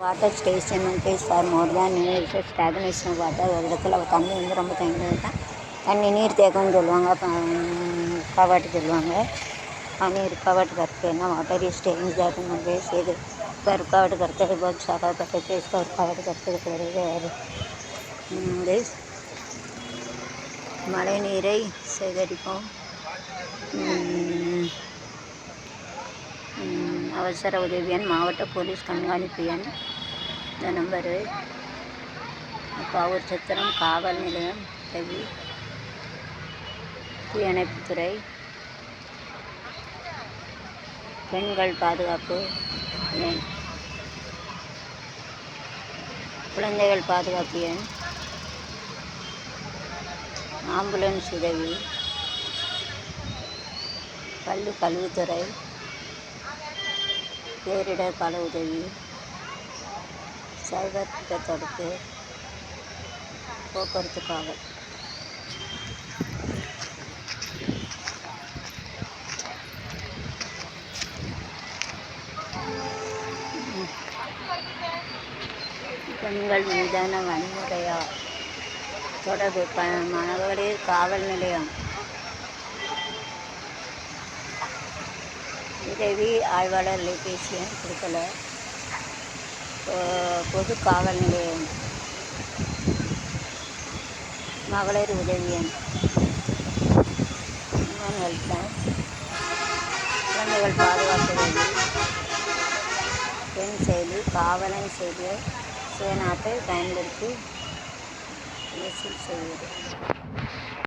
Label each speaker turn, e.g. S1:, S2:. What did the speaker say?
S1: Water station increase for more than new stagnation water. ஒரு இடத்துல தண்ணி வந்து ரொம்ப தேங்கிதான் தண்ணி நீர் தேக்கம்னு சொல்லுவாங்க. கவாட்டு சொல்லுவாங்க. நீர் कवर्ड करके ना water is staying that in ways இது पर कवर्ड करते हैं बहुत सारा करते इसको कवर्ड करते और this மழை நீரை சேகரிப்போம். அவசர உதவி எண் மாவட்ட போலீஸ் கண்காணிப்பு எண் இந்த நம்பரு. பாவூர் சத்திரம் காவல் நிலையம் உதவி தீயணைப்புத்துறை பெண்கள் பாதுகாப்பு எண் குழந்தைகள் பாதுகாப்பு எண் ஆம்புலன்ஸ் உதவி பள்ளி கல்வித்துறை பேரிடர் கால உதவி சைபர் குற்றத்தடுப்பு போக்குவரத்து காவல். பெண்கள் மீதான வன்முறையா தொடர்பு மகளிர் காவல் நிலையம் உதவி ஆய்வாளர் லேபேசி எண் கொடுக்கல. பொது காவல் நிலையம் மகளிர் உதவி எண் ஹெல்ப்லைன் குழந்தைகள் பாதுகாப்பு உதவி பெண் செய்தி காவலன் செய்தியை சுயநாட்டை பயன்படுத்தி செய்வது.